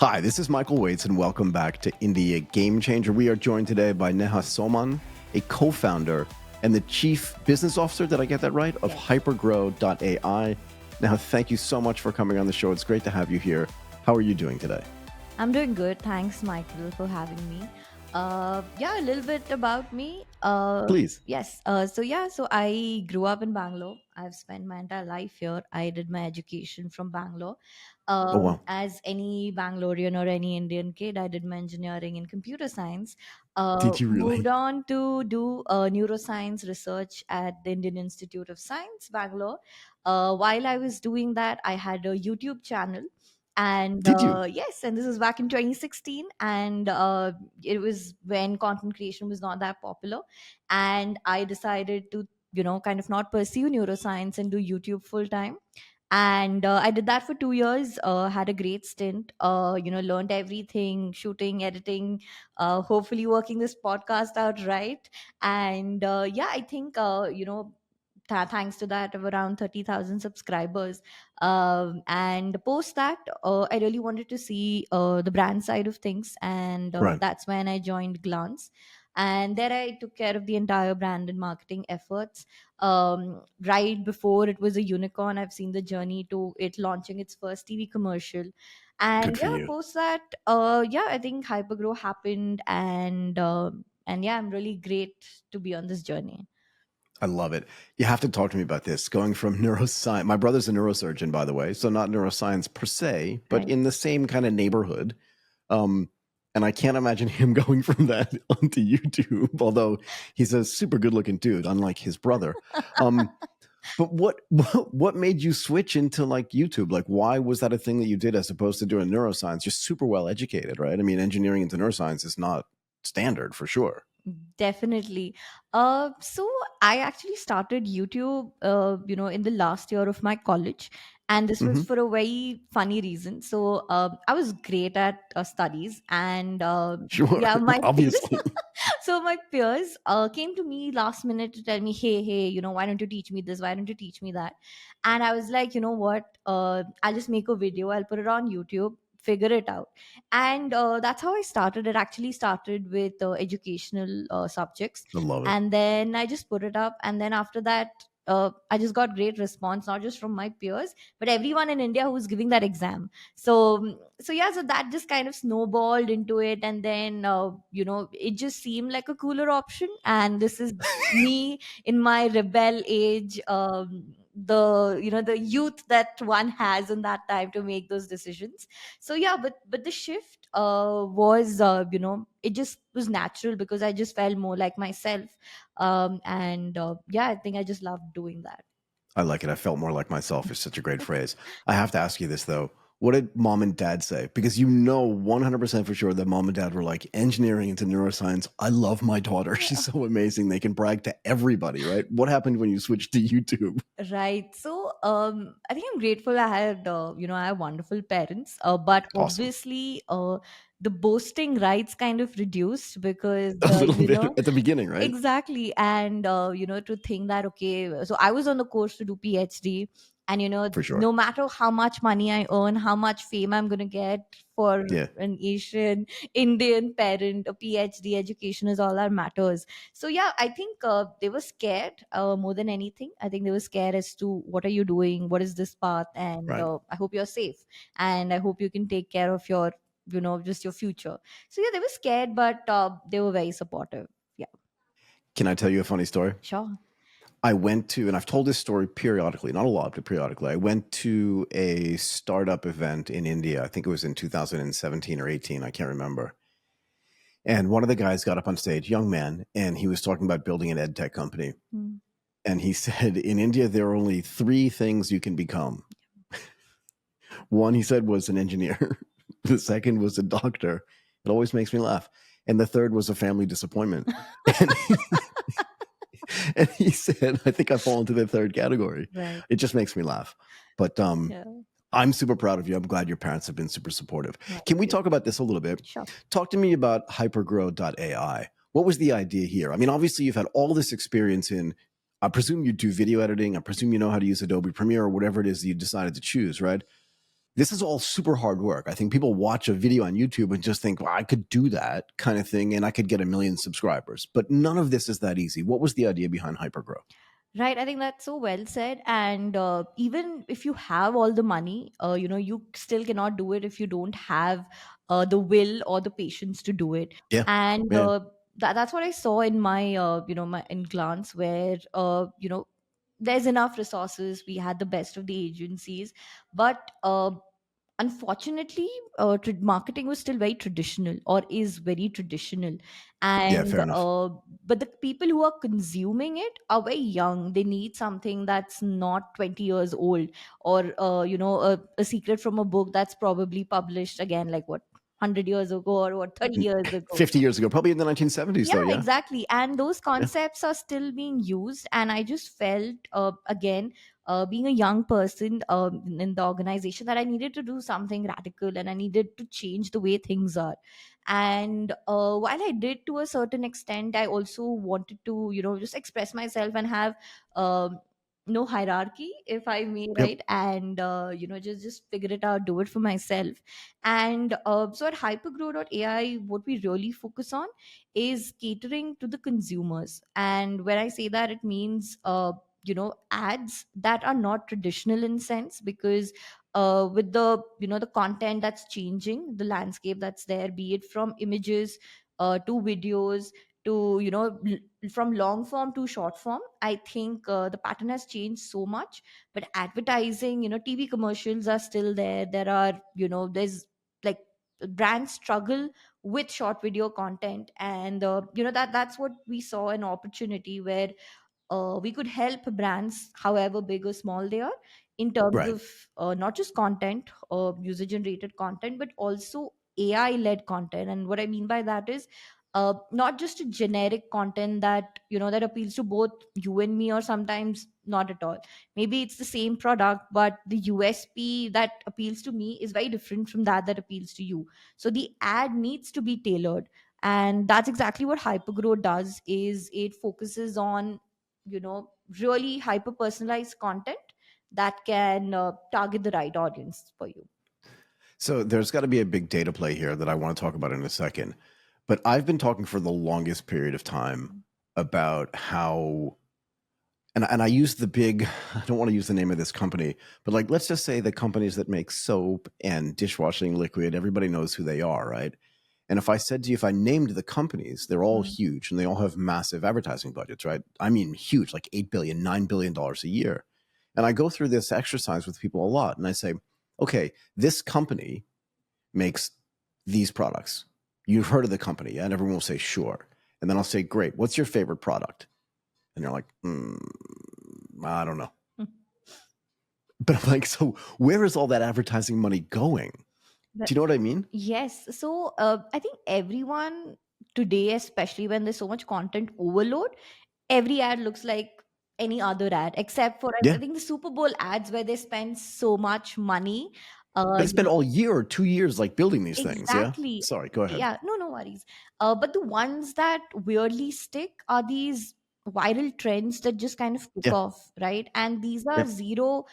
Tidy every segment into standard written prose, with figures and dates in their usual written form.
Hi, this is Michael Waits, and welcome back to India Game Changer. We are joined today by Neha Soman, a co-founder and the chief business officer, did I get that right, of Yes. hypergro.AI. Neha, thank you so much for coming on the show. It's great to have you here. How are you doing today? I'm doing good. Thanks, Michael, for having me. A little bit about me. Please. Yes. So I grew up in Bangalore. I've spent my entire life here. I did my education from Bangalore. Oh, wow. As any Bangalorean or any Indian kid, I did my engineering in computer science. Did you Moved really? on to do neuroscience research at the Indian Institute of Science, Bangalore. While I was doing that, I had a YouTube channel. And Did you? yes, and this was back in 2016, and it was when content creation was not that popular, and I decided to kind of not pursue neuroscience and do YouTube full time. And I did that for 2 years, had a great stint, learned everything, shooting, editing, hopefully working this podcast out right. And I think thanks to that, of around 30,000 subscribers. And post that, I really wanted to see the brand side of things, and Right. that's when I joined Glance. And there I took care of the entire brand and marketing efforts. Right before it was a unicorn, I've seen the journey to it launching its first TV commercial. Good And for you. post that, I think Hypergrow happened, and yeah, I'm really great to be on this journey. I love it. You have to talk to me about this. Going from neuroscience, my brother's a neurosurgeon, by the way, so not neuroscience per se, but Right. in the same kind of neighborhood. Um, and I can't imagine him going from that onto YouTube, although he's a super good looking dude, unlike his brother. But what made you switch into like YouTube? Like, why was that a thing that you did as opposed to doing neuroscience? You're super well educated, right? I mean, engineering into neuroscience is not standard for sure. Definitely. So I actually started YouTube, in the last year of my college, and this was Hmm. for a very funny reason. So I was great at studies, and Sure, yeah, my peers. obviously. So my peers came to me last minute to tell me, hey, why don't you teach me this? Why don't you teach me that? And I was like, you know what? I'll just make a video. I'll put it on YouTube. Figure it out. And that's how I started. It actually started with educational subjects, I love it. and then I just put it up, and then after that, I just got great response, not just from my peers, but everyone in India who was giving that exam. So that just kind of snowballed into it, and then it just seemed like a cooler option. And this is me in my rebel age, the youth that one has in that time to make those decisions. So yeah, but the shift was, it just was natural because I just felt more like myself. And I think I just loved doing that. I like it. I felt more like myself is such a great phrase. I have to ask you this though. What did mom and dad say? Because you know 100% for sure that mom and dad were like, engineering into neuroscience. I love my daughter. She's so amazing. They can brag to everybody, right? What happened when you switched to YouTube? Right. So I think I'm grateful I had I have wonderful parents, but Awesome. obviously the boasting rights kind of reduced because A little bit at the beginning, right? exactly. And to think that, okay, so I was on the course to do PhD, and For sure. no matter how much money I earn, how much fame I'm going to get for Yeah. an Asian Indian parent, a PhD education is all that matters. So yeah, I think they were scared more than anything. I think they were scared as to what are you doing, what is this path, and Right. I hope you're safe, and I hope you can take care of your just your future. So yeah, they were scared, but they were very supportive. Yeah. Can I tell you a funny story? Sure. I went to, and I've told this story periodically, not a lot, but periodically. I went to a startup event in India. I think it was in 2017 or 18. I can't remember. And one of the guys got up on stage, young man, and he was talking about building an ed tech company. Mm. And he said, in India, there are only three things you can become. One, he said, was an engineer. The second was a doctor. It always makes me laugh. And the third was a family disappointment. And and he said, I think I fall into the third category. Right. It just makes me laugh. But Yeah. I'm super proud of you. I'm glad your parents have been super supportive. Right. Can we talk about this a little bit? Sure. Talk to me about hypergro.AI. What was the idea here? I mean, obviously, you've had all this experience in, I presume you do video editing. I presume you know how to use Adobe Premiere or whatever it is that you decided to choose, right? this is all super hard work. I think people watch a video on YouTube and just think, well, I could do that kind of thing and I could get 1 million subscribers. But none of this is that easy. What was the idea behind Hypergrow? Right, I think that's so well said. And even if you have all the money, you still cannot do it if you don't have the will or the patience to do it. Yeah. And Yeah. that's what I saw in my, my in glance, where there's enough resources. We had the best of the agencies, but unfortunately, marketing was still very traditional, or is very traditional. Yeah. And Fair enough. but the people who are consuming it are very young. They need something that's not 20 years old, or a secret from a book that's probably published again, like what, 100 years ago, or what, 30 years ago. 50 years ago, probably in the 1970s, Yeah, though. Yeah. exactly. And those Yeah. concepts are still being used. And I just felt, again, being a young person in the organization, that I needed to do something radical, and I needed to change the way things are. And while I did to a certain extent, I also wanted to, just express myself and have um, no hierarchy, if I may, Yep. right? And just figure it out, do it for myself. And so at hypergro.ai, what we really focus on is catering to the consumers. And when I say that, it means ads that are not traditional in sense, because with the the content that's changing, the landscape that's there, be it from images to videos, to from long form to short form. I think the pattern has changed so much. But advertising, TV commercials are still there. There's like, brands struggle with short video content. And that's what we saw, an opportunity where we could help brands, however big or small they are, in terms Right. of not just content or user generated content, but also AI led content. And what I mean by that is not just a generic content that that appeals to both you and me, or sometimes not at all. Maybe it's the same product, but the USP that appeals to me is very different from that appeals to you. So the ad needs to be tailored. And that's exactly what hypergrow does. Is it focuses on really hyper personalized content that can target the right audience for you. So there's got to be a big data play here that I want to talk about in a second. But I've been talking for the longest period of time about how, and I use the big, I don't want to use the name of this company, but like, let's just say the companies that make soap and dishwashing liquid, everybody knows who they are, right? And if I said to you, if I named the companies, they're all Mm. huge and they all have massive advertising budgets, right? I mean, huge, like $8 billion, $9 billion a year. And I go through this exercise with people a lot and I say, okay, this company makes these products. You've heard of the company, yeah? And everyone will say, sure. And then I'll say, great, what's your favorite product? And they're like, I don't know. But I'm like, so where is all that advertising money going? But Do you know what I mean? yes, so I think everyone today, especially when there's so much content overload, every ad looks like any other ad, except for I Yeah. think the Super Bowl ads, where they spend so much money. Got to spend all year or 2 years like building these things. Yeah. Exactly. Sorry, go ahead. Yeah, no, no worries. But the ones that weirdly stick are these viral trends that just kind of kick Yeah. off, right? And these are Yeah. zero,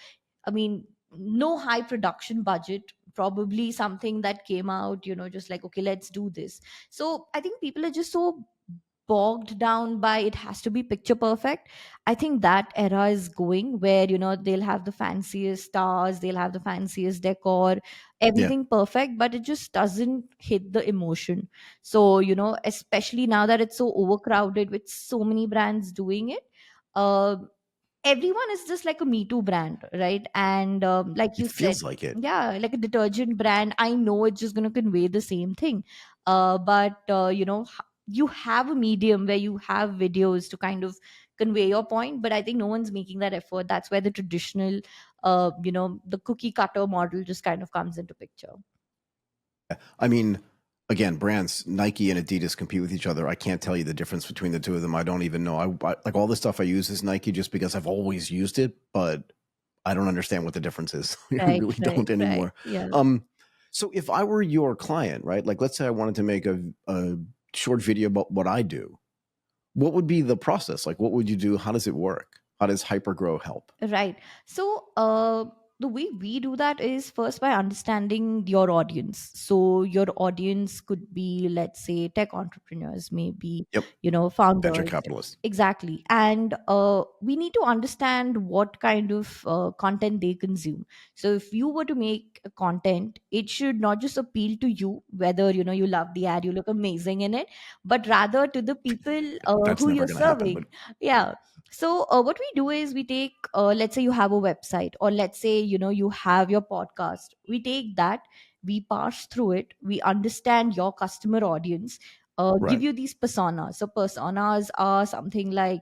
I mean, no high production budget, probably something that came out, just like, okay, let's do this. So I think people are just so bogged down by it has to be picture perfect. I think that era is going, where they'll have the fanciest stars, they'll have the fanciest decor, Yeah. everything perfect, but it just doesn't hit the emotion. So especially now that it's so overcrowded with so many brands doing it, uh, everyone is just like a me too brand, right? And like It you said, feels like it. yeah, like a detergent brand, I know it's just going to convey the same thing. But you have a medium where you have videos to kind of convey your point, but I think no one's making that effort. That's where the traditional the cookie cutter model just kind of comes into picture. I mean, again, brands Nike and Adidas compete with each other. I can't tell you the difference between the two of them. I don't even know. Like all the stuff I use is Nike just because I've always used it, but I don't understand what the difference is. I Right, really right, don't right. anymore. Yeah. Um, so if I were your client, right? Like let's say I wanted to make a short video about what I do, what would be the process? Like what would you do? How does it work? How does Hypergrow help? Right. So the way we do that is first by understanding your audience. So your audience could be, let's say, tech entrepreneurs, maybe, Yep. Venture founders. capitalists. Exactly. And we need to understand what kind of content they consume. So if you were to make a content, it should not just appeal to you, whether you love the ad, you look amazing in it, but rather to the people That's who never you're going to happen, but serving. Yeah. So what we do is we take, let's say you have a website, or let's say you have your podcast. We take that, we parse through it, we understand your customer audience, give right. you these personas. So personas are something like,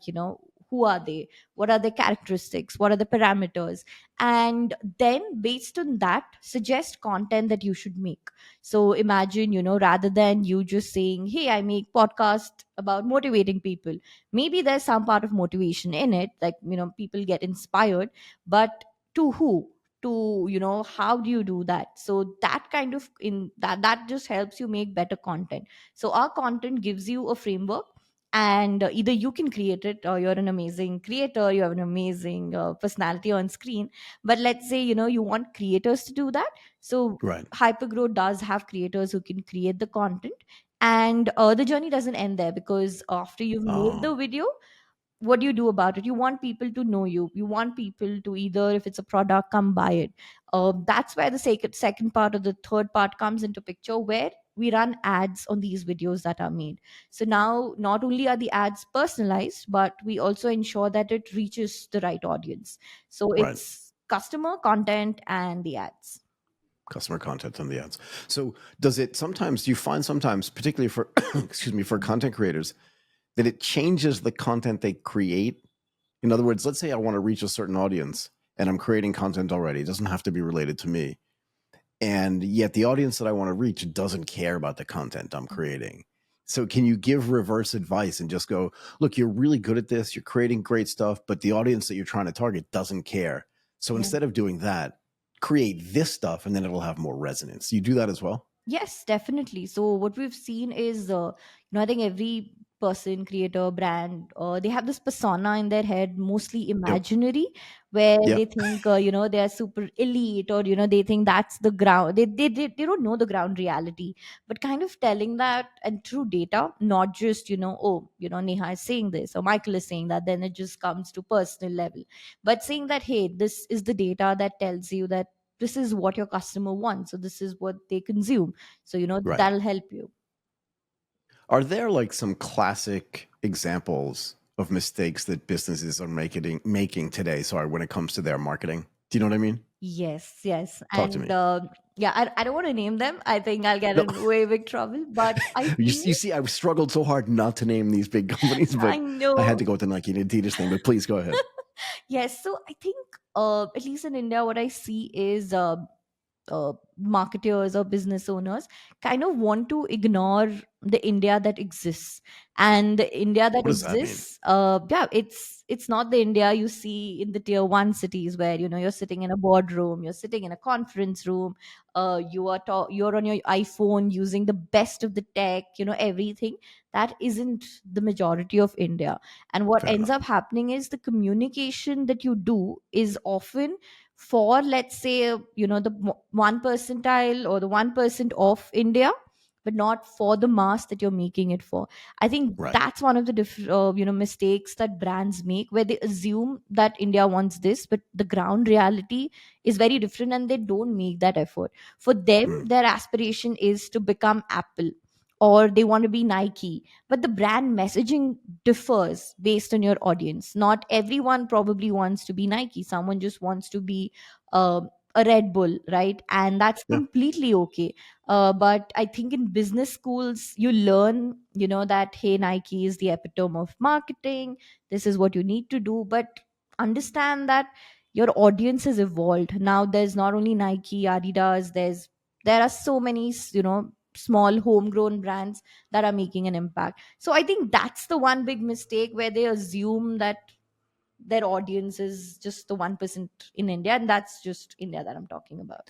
who are they, what are their characteristics, what are the parameters, and then based on that suggest content that you should make. So imagine, rather than you just saying, hey, I make podcast about motivating people, maybe there's some part of motivation in it, like people get inspired, but to who, to how do you do that? So that kind of in that just helps you make better content. So our content gives you a framework, and either you can create it, or you're an amazing creator, you have an amazing personality on screen. But let's say you want creators to do that. So Right. hypergrow does have creators who can create the content, and the journey doesn't end there, because after you've made Oh, the video, what do you do about it? You want people to know you, you want people to, either if it's a product, come buy it. That's where the second part or the third part comes into picture, where we run ads on these videos that are made. So now not only are the ads personalized, but we also ensure that it reaches the right audience. So right. it's customer content and the ads. Customer content on the ads. So does it sometimes, do you find sometimes, particularly for, excuse me, for content creators, that it changes the content they create? In other words, let's say I want to reach a certain audience and I'm creating content already. It doesn't have to be related to me. And yet the audience that I want to reach doesn't care about the content I'm creating. So can you give reverse advice and just go, look, you're really good at this, you're creating great stuff, but the audience that you're trying to target doesn't care. So Yeah. instead of doing that, create this stuff and then it'll have more resonance. You do that as well? Yes, definitely. So what we've seen is, I think every person, creator, brand, they have this persona in their head, mostly Yep. imaginary, where they Yep. think, they are super elite, or they think that's the ground. They don't know the ground reality, but kind of telling that and through data, not just oh, Neha is saying this or Michael is saying that. Then it just comes to personal level, but saying that, hey, this is the data that tells you that this is what your customer wants, so this is what they consume. So Right. that'll help you. Are there like some classic examples of mistakes that businesses are making today? Sorry, when it comes to their marketing, do you know what I mean? Yes, yes. Talk to And me. yeah, I don't want to name them, I think I'll get No, in way big trouble, but I you feel, see, I struggled so hard not to name these big companies, I but I had know. to go with the Nike and Adidas thing. But please go ahead. Yes, so I think at least in India, what I see is marketers or business owners kind of want to ignore the India that exists. And the India that What does that mean? exists, yeah, it's not the India you see in the tier one cities, where you're sitting in a boardroom, you're sitting in a conference room, you're on your iPhone using the best of the tech, everything. That isn't the majority of India. And what Fair ends enough. up happening is the communication that you do is often for, let's say, the 1 percentile or the 1% of India, but not for the mass that you're making it for. I think Right. that's one of the mistakes that brands make, where they assume that India wants this, but the ground reality is very different, and they don't make that effort. For them, Mm. their aspiration is to become Apple, or they want to be Nike, but the brand messaging differs based on your audience. Not everyone probably wants to be Nike, someone just wants to be a Red Bull, right? And that's Yeah. completely okay. But I think in business schools you learn, that, hey, Nike is the epitome of marketing, this is what you need to do. But understand that your audience has evolved. Now there's not only Nike, Adidas, there are so many small homegrown brands that are making an impact. So I think that's the one big mistake, where they assume that their audience is just the 1% in India, and that's just India that I'm talking about.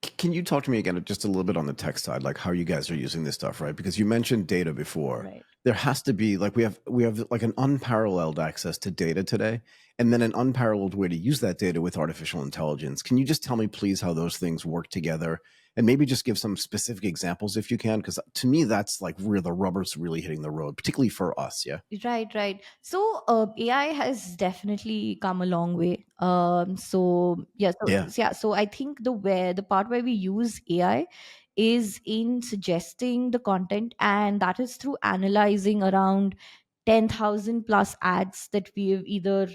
Can you talk to me again just a little bit on the tech side, like how you guys are using this stuff, right? Because you mentioned data before. Right. There has to be like we have like an unparalleled access to data today, and then an unparalleled way to use that data with artificial intelligence. Can you just tell me, please, how those things work together, and maybe just give some specific examples if you can? Because to me, that's like where the rubber's really hitting the road, particularly for us. Yeah. Right, right. So AI has definitely come a long way. Yeah. So I think the part where we use AI is in suggesting the content, and that is through analyzing around 10,000 plus ads that we've either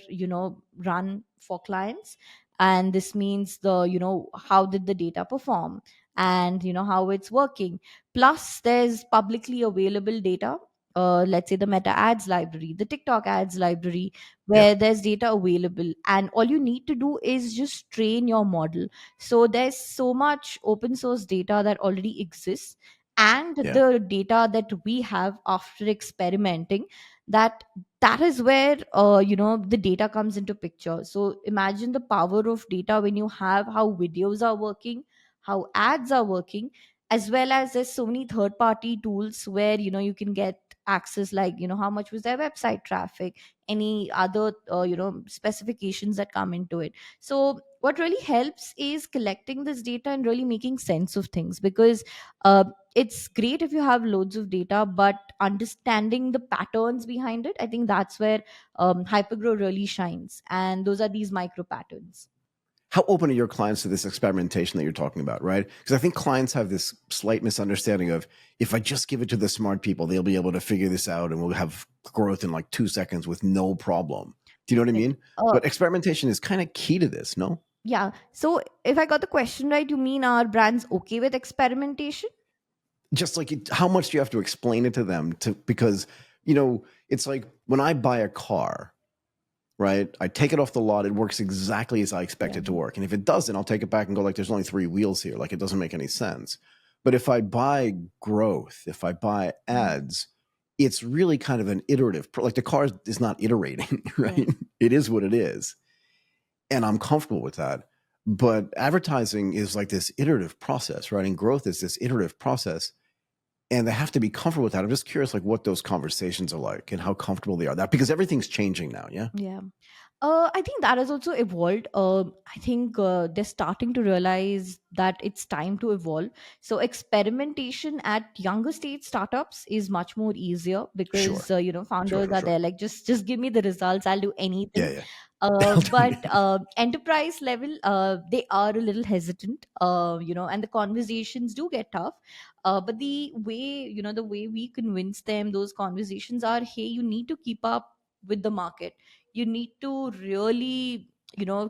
run for clients, and this means the how did the data perform, and how it's working. Plus, there's publicly available data, let's say the Meta ads library, the TikTok ads library, Yeah. where there's data available, and all you need to do is just train your model. So there's so much open source data that already exists, and Yeah. the data that we have after experimenting, that that is where the data comes into picture. So imagine the power of data when you have how videos are working, how ads are working, as well as there's so many third party tools where you can get access, like how much was their website traffic, any other specifications that come into it. So what really helps is collecting this data and really making sense of things, because uh, it's great if you have loads of data, but understanding the patterns behind it, I think that's where hypergrow really shines, and those are these micro patterns. How open are your clients to this experimentation that you're talking about, right? Because I think clients have this slight misunderstanding of, if I just give it to the smart people, they'll be able to figure this out and we'll have growth in like 2 seconds with no problem. Do you know what I Right. mean? But experimentation is kind of key to this, no? Yeah. So if I got the question right, you mean are brands okay with experimentation? Just like how much do you have to explain it to them to, because it's like when I buy a car, right? I take it off the lot. It works exactly as I expect Yeah. it to work. And if it doesn't, I'll take it back and go like, there's only three wheels here. Like it doesn't make any sense. But if I buy growth, if I buy Mhm. ads, it's really kind of an iterative, like the car is not iterating, right? Right. It is what it is. And I'm comfortable with that. But advertising is like this iterative process, right? And growth is this iterative process. And they have to be comfortable with that. I'm just curious, like what those conversations are like and how comfortable they are that, because everything's changing now. Yeah. Yeah. I think that has also evolved. I think they're starting to realize that it's time to evolve. So experimentation at younger stage startups is much more easier, Sure. because Sure. founders Sure. are Sure. there like, just give me the results, I'll do anything. Yeah. Yeah. I'll do But anything. enterprise level, they are a little hesitant, and the conversations do get tough. But the way we convince them, those conversations are, hey, you need to keep up with the market, you need to really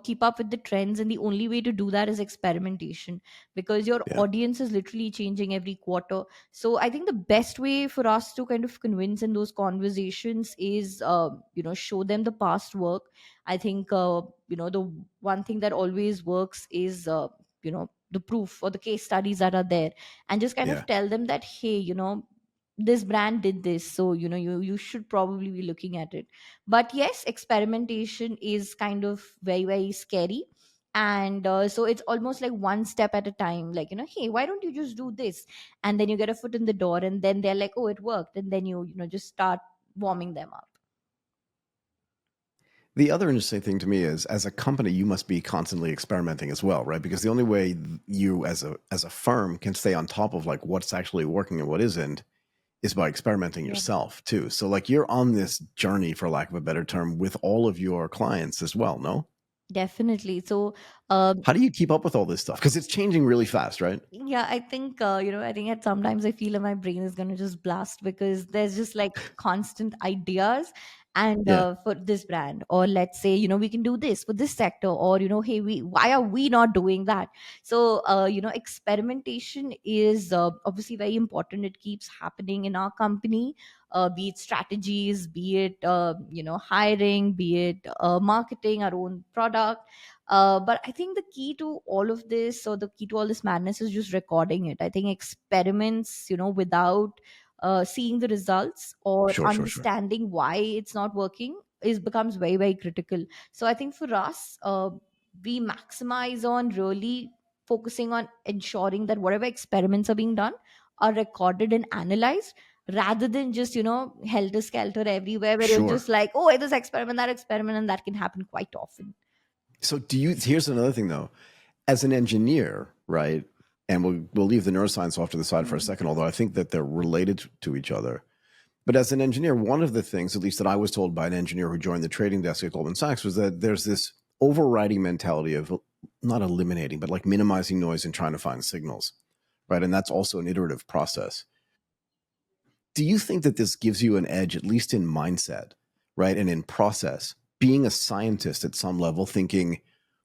keep up with the trends, and the only way to do that is experimentation, because your Yeah. audience is literally changing every quarter. So I think the best way for us to kind of convince in those conversations is show them the past work. I think the one thing that always works is the proof or the case studies that are there, and just kind Yeah. of tell them that, hey, this brand did this, so you should probably be looking at it. But yes, experimentation is kind of very, very scary, and so it's almost like one step at a time, like, hey, why don't you just do this, and then you get a foot in the door, and then they're like, oh, it worked, and then just start warming them up. The other interesting thing to me is, as a company, you must be constantly experimenting as well, right? Because the only way you, as a firm, can stay on top of like what's actually working and what isn't is by experimenting Yeah, yourself too. So like you're on this journey, for lack of a better term, with all of your clients as well. No, definitely. So um, how do you keep up with all this stuff? Because it's changing really fast, right? yeah, I think I think at sometimes I feel that my brain is going to just blast, because there's just like constant ideas, and Yeah. for this brand, or let's say we can do this for this sector, or hey, we why are we not doing that? So experimentation is obviously very important. It keeps happening in our company, be it strategies, be it hiring, be it marketing our own product. But I think the key to all of this, or the key to all this madness, is just recording it. I think experiments, without seeing the results or Sure. Sure. Sure. understanding why it's not working, is becomes very, very critical. So I think for us, we maximize on really focusing on ensuring that whatever experiments are being done are recorded and analyzed, rather than just, helter skelter everywhere, where you're Sure. just like, oh, this experiment, that experiment, and that can happen quite often. So here's another thing though. As an engineer, right? And we'll leave the neuroscience off to the side for a Mhm. second, although I think that they're related to each other. But as an engineer, one of the things, at least that I was told by an engineer who joined the trading desk at Goldman Sachs, was that there's this overriding mentality of not eliminating, but like minimizing noise and trying to find signals, right? And that's also an iterative process. Do you think that this gives you an edge, at least in mindset, right? And in process, being a scientist at some level, thinking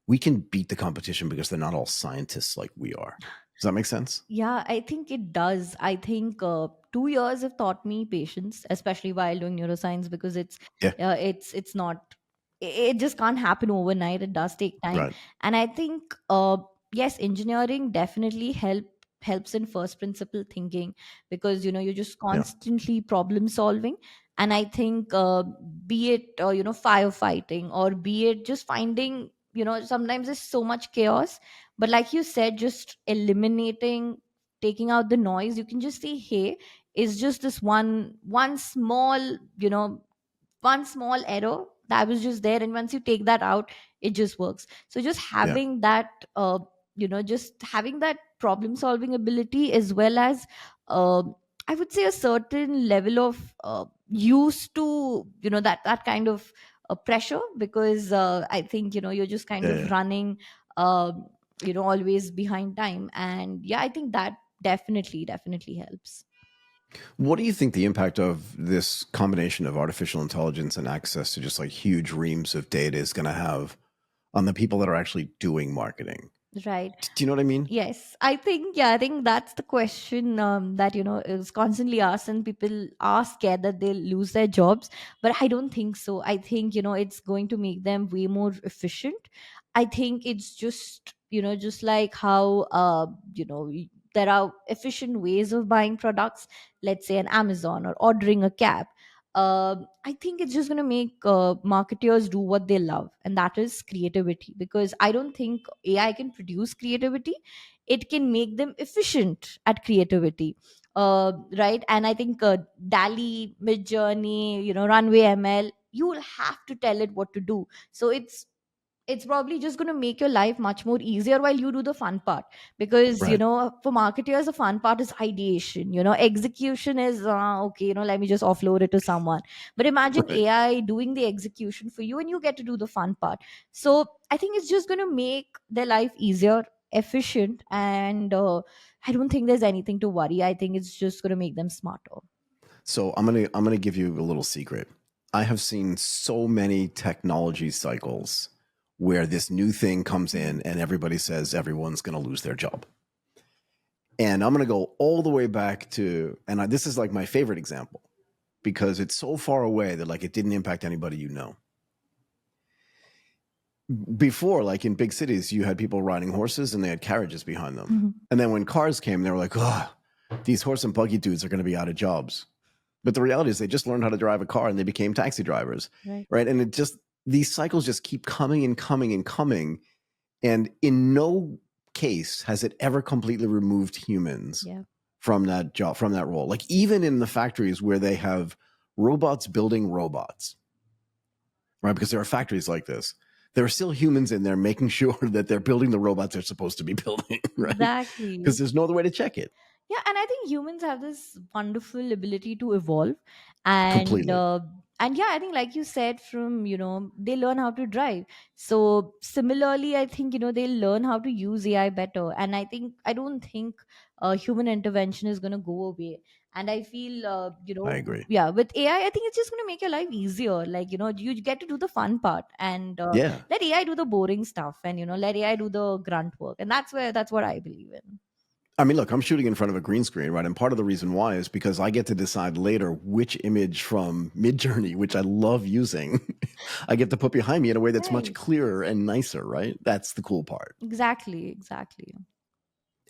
we can beat the competition because they're not all scientists like we are. Does that make sense? Yeah, I think it does. I think 2 years have taught me patience, especially while doing neuroscience, because Yeah. it's not, it just can't happen overnight. It does take time, Right. and I think yes, engineering definitely helps in first principle thinking, because you're just Yeah. constantly problem solving. And I think be it firefighting, or be it just finding, sometimes there's so much chaos, but like you said, just eliminating, taking out the noise, you can just say, hey, it's just this one small, one small error that was just there, and once you take that out, it just works. So just Yeah. having that just having that problem solving ability, as well as uh, I would say a certain level of used to, that kind of pressure, because I think, you're just kind Yeah. of Yeah. running always behind time. And yeah, I think that definitely helps. What do you think the impact of this combination of artificial intelligence and access to just like huge reams of data is going to have on the people that are actually doing marketing? Right. Do you know what I mean? Yes, I think, yeah, I think that's the question that is constantly asked, and people are scared that they'll lose their jobs. But I don't think so. I think it's going to make them way more efficient. I think it's just just like how there are efficient ways of buying products, let's say an Amazon or ordering a cab. I think it's just going to make marketers do what they love, and that is creativity. Because I don't think AI can produce creativity; it can make them efficient at creativity. Right, and I think DALI, Midjourney, Runway ML, you will have to tell it what to do. So it's probably just going to make your life much more easier while you do the fun part. Because Right. for marketers, the fun part is ideation. Execution is okay, let me just offload it to someone. But imagine Right. AI doing the execution for you, and you get to do the fun part. So I think it's just going to make their life easier, efficient, and I don't think there's anything to worry. I think it's just going to make them smarter. So I'm gonna give you a little secret. I have seen so many technology cycles where this new thing comes in and everybody says everyone's gonna lose their job. And I'm gonna go all the way back to, and this is like my favorite example because it's so far away that like it didn't impact anybody you know. Before, like in big cities, you had people riding horses and they had carriages behind them. Mhm. And then when cars came, they were like, oh, these horse and buggy dudes are going to be out of jobs. But the reality is they just learned how to drive a car and they became taxi drivers, Right. right? And these cycles just keep coming and coming and coming. And in no case has it ever completely removed humans Yeah. from that job, from that role. Like even in the factories where they have robots building robots, right? Because there are factories like this. There are still humans in there making sure that they're building the robots they're supposed to be building, right? Exactly. Because there's no other way to check it. Yeah, and I think humans have this wonderful ability to evolve, and Completely. yeah, I think, like you said, from they learn how to drive. So similarly, I think they'll learn how to use AI better, and I don't think human intervention is going to go away. And I feel I agree. yeah, with AI, I think it's just going to make your life easier. Like you get to do the fun part, and Yeah. let AI do the boring stuff, and let AI do the grunt work, and that's what I believe in. I mean, look, I'm shooting in front of a green screen, right? And part of the reason why is because I get to decide later which image from Midjourney, which I love using, I get to put behind me in a way that's much Right. clearer and nicer, right? That's the cool part. Exactly.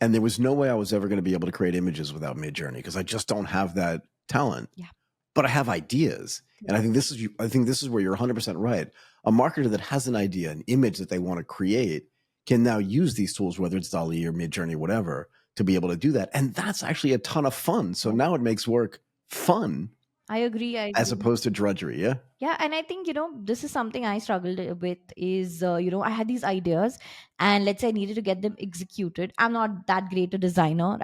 And there was no way I was ever going to be able to create images without Midjourney because I just don't have that talent. Yeah. But I have ideas. And I think this is where you're 100% right. A marketer that has an idea, an image that they want to create can now use these tools, whether it's Dali or Midjourney, whatever, to be able to do that. And that's actually a ton of fun. So Yeah, now it makes work fun I agree. I as agree. opposed to drudgery. Yeah. Yeah, and I think, this is something I struggled with is, I had these ideas, and let's say I needed to get them executed. I'm not that great a designer.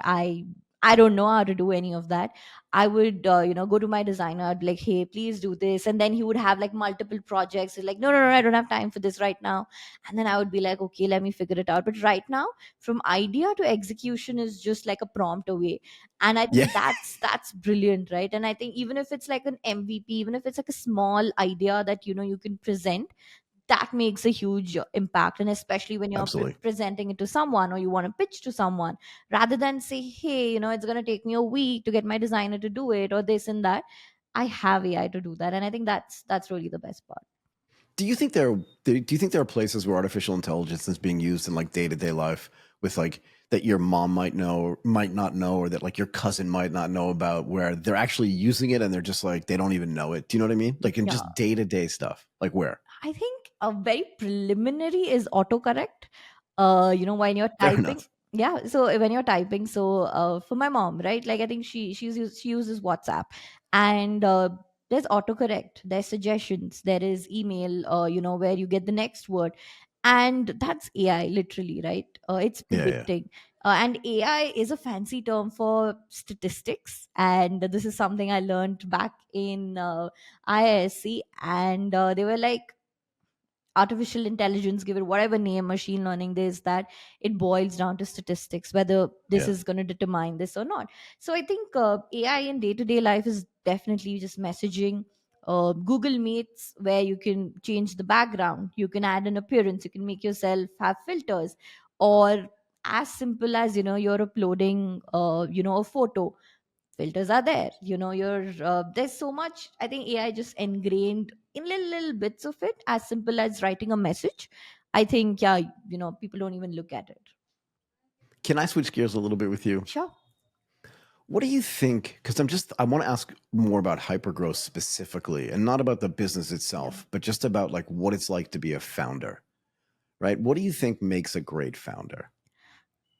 I don't know how to do any of that. I would, go to my designer. I'd be like, hey, please do this. And then he would have like multiple projects. He's like, no, no, no, I don't have time for this right now. And then I would be like, okay, let me figure it out. But right now, from idea to execution is just like a prompt away. And I Yeah, think that's brilliant, right? And I think even if it's like an MVP, even if it's like a small idea that you can present, that makes a huge impact. And especially when you're absolutely. presenting it to someone, or you want to pitch to someone, rather than say, hey, it's going to take me a week to get my designer to do it, or this and that, I have AI to do that. And I think that's really the best part. Do you think there are places where artificial intelligence is being used in like day to day life with like that your mom might know or might not know, or that like your cousin might not know about, where they're actually using it and they're just like they don't even know it? Do you know what I mean? Like in Yeah, just day to day stuff. Like where? I think a very preliminary is autocorrect. When you're Fair typing. enough. Yeah, so when you're typing, so for my mom, right? Like I think she uses WhatsApp, and there's autocorrect, there's suggestions, there is email, where you get the next word, and that's AI literally, right? It's Yeah, yeah, predicting. And AI is a fancy term for statistics, and this is something I learned back in IISc, and they were like, artificial intelligence, give it whatever name, machine learning, this, that, it boils down to statistics, whether this yeah. is going to determine this or not. So I think AI in day-to-day life is definitely just messaging. Google Meets, where you can change the background, you can add an appearance, you can make yourself have filters, or as simple as you're uploading a photo, filters are there. You're there's so much. I think AI just ingrained in little bits of it, as simple as writing a message. I think, yeah, people don't even look at it. Can I switch gears a little bit with you? Sure. What do you think? Because I want to ask more about hypergrowth specifically, and not about the business Yeah, itself, but just about like what it's like to be a founder, right? What do you think makes a great founder?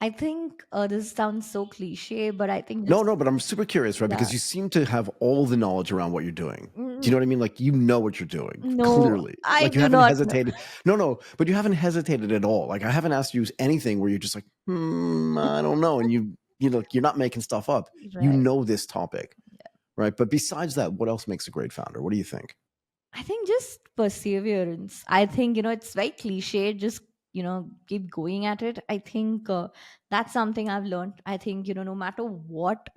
I think this sounds so cliche, but I think No, just, no, but I'm super curious, right? yeah. Because you seem to have all the knowledge around what you're doing. Do you Mm, know what I mean? Like you know what you're doing no, clearly. I Like you do haven't not know. hesitated. No, no, but you haven't hesitated at all. Like I haven't asked you anything where you're just like, I don't know, and you're not making stuff up. You Right. know this topic, right? But besides that, what else makes a great founder? What do you think? I think just perseverance. I think, it's very cliche. Just, keep going at it. I think that's something I've learned. I think, no matter what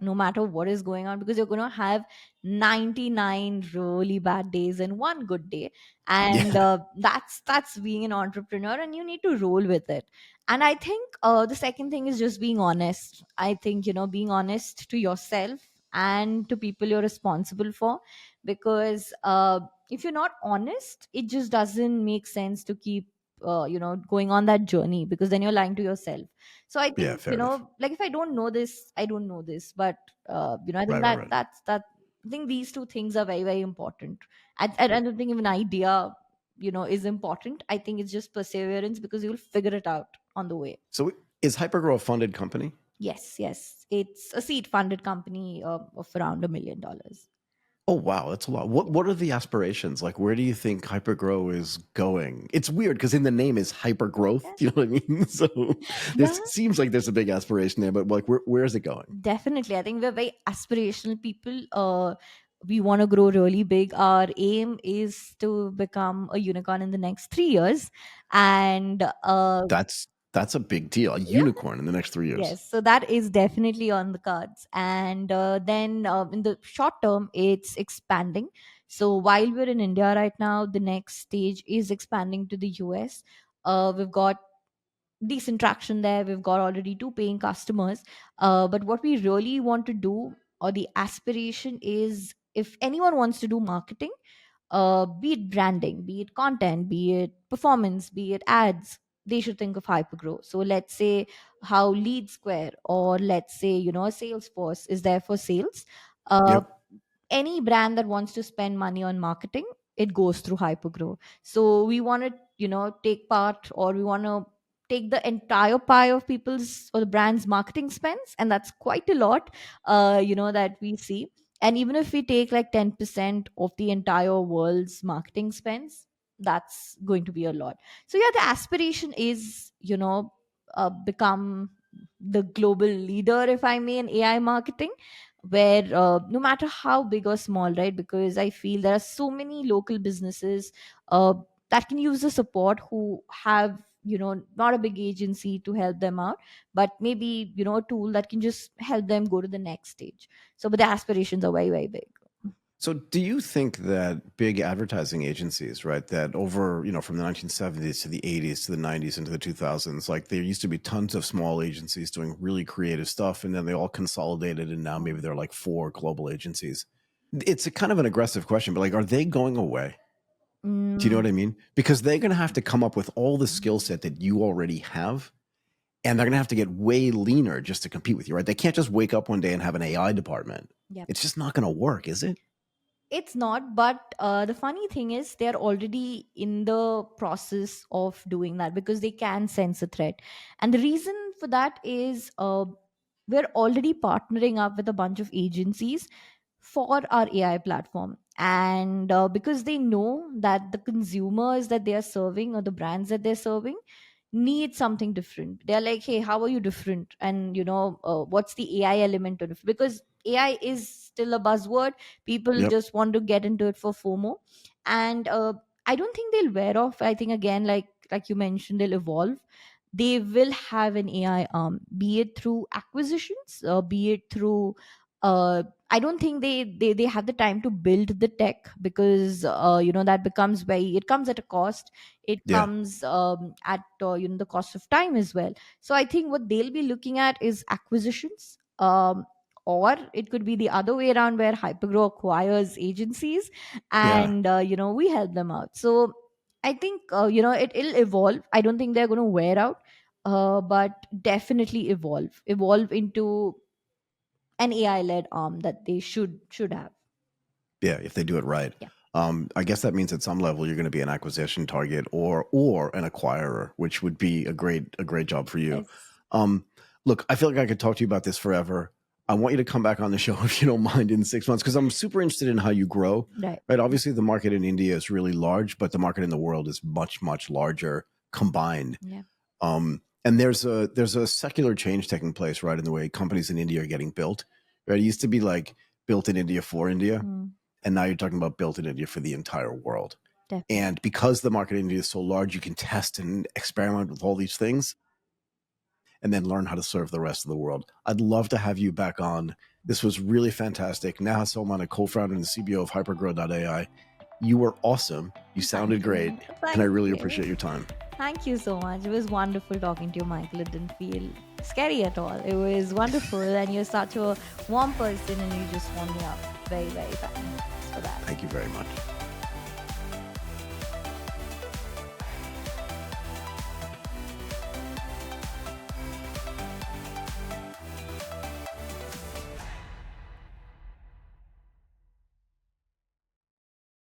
is going on, because you're going to have 99 really bad days and one good day. And Yeah, that's being an entrepreneur, and you need to roll with it. And I think the second thing is just being honest. I think, being honest to yourself and to people you're responsible for, because if you're not honest, it just doesn't make sense to keep going on that journey, because then you're lying to yourself. So I yeah, think, fair enough. like, if I don't know this, I don't know this. But I Right, think right, that right. that's that I think these two things are very, very important. I don't think even idea is important. I think it's just perseverance, because you'll figure it out on the way. So is Hypergrow a funded company? Yes, yes, it's a seed funded company of around $1 million. Oh wow, that's a lot. What are the aspirations? Like where do you think Hypergrow is going? It's weird because in the name is hypergrowth. Yeah. Do you know what I mean? So Yeah. this seems like there's a big aspiration there, but like where is it going? Definitely. I think we're very aspirational people. We want to grow really big. Our aim is to become a unicorn in the next 3 years. And That's a big deal. A yeah, unicorn in the next 3 years. yes. So that is definitely on the cards. And then in the short term, it's expanding. So while we're in India right now, the next stage is expanding to the US. We've got decent traction there. We've got already two paying customers. But what we really want to do, or the aspiration, is if anyone wants to do marketing, be it branding, be it content, be it performance, be it ads, they should think of Hypergrow. So let's say how Lead Square, or let's say, a Salesforce is there for sales. Uh, Yep. any brand that wants to spend money on marketing, it goes through Hypergrow. So we want to take part, or we want to take the entire pie of people's or the brand's marketing spends, and that's quite a lot, that we see. And even if we take like 10% of the entire world's marketing spends, that's going to be a lot. So yeah, the aspiration is, become the global leader, if I may, in AI marketing, where no matter how big or small, right? Because I feel there are so many local businesses uh, that can use the support, who have, not a big agency to help them out, but maybe, a tool that can just help them go to the next stage. So but the aspirations are very, very big. So do you think that big advertising agencies, right, that over, from the 1970s to the 80s to the 90s into the 2000s, like there used to be tons of small agencies doing really creative stuff, and then they all consolidated, and now maybe Mm. there are like four global agencies. It's a kind of an aggressive question, but like, are they going away? Do you know what Mm, I mean? Because they're going to have to come up with all the skill set that you already have, and they're going to have to get way leaner just to compete with you, right? They can't just wake up one day and have an AI department. yep. It's just not going to work, is it? It's not, but the funny thing is they're already in the process of doing that because they can sense a threat. And the reason for that is we're already partnering up with a bunch of agencies for our AI platform. And because they know that the consumers that they are serving, or the brands that they're serving, need something different. They're like, hey, how are you different? And what's the AI element of it? Because AI is still a buzzword. People Yep. just want to get into it for FOMO. And I don't think they'll wear off. I think, again, like you mentioned, they'll evolve. They will have an AI arm, be it through acquisitions, be it through I don't think they have the time to build the tech, because that becomes very, it comes at a cost. It Yeah. comes at the cost of time as well. So I think what they'll be looking at is acquisitions, or it could be the other way around, where hypergrow acquires agencies, Yeah. and we help them out. So I think it'll evolve. I don't think they're going to wear out, but definitely evolve into an AI led arm that they should have. Yeah, if they do it right. Yeah. I guess that means at some level you're going to be an acquisition target or an acquirer, which would be a great job for you. Yes. Um, Look, I feel like I could talk to you about this forever. I want you to come back on the show if you don't mind in 6 months, because I'm super interested in how you grow. Right. Right? Obviously, the market in India is really large, but the market in the world is much, much larger combined. Yeah. And there's a secular change taking place, right, in the way companies in India are getting built. Right? It used to be like built in India for India, Mm, and now you're talking about built in India for the entire world. definitely. And because the market in India is so large, you can test and experiment with all these things and then learn how to serve the rest of the world. I'd love to have you back on. This was really fantastic. Neha Soman, a co-founder and CEO of hypergro.AI. You were awesome. You sounded Thank great. you. And I Thank really you. appreciate your time. Thank you so much. It was wonderful talking to you, Michael. It didn't feel scary at all. It was wonderful, and you're such a warm person, and you just warmed me up. Very, very fine. Thanks for that. Thank you very much.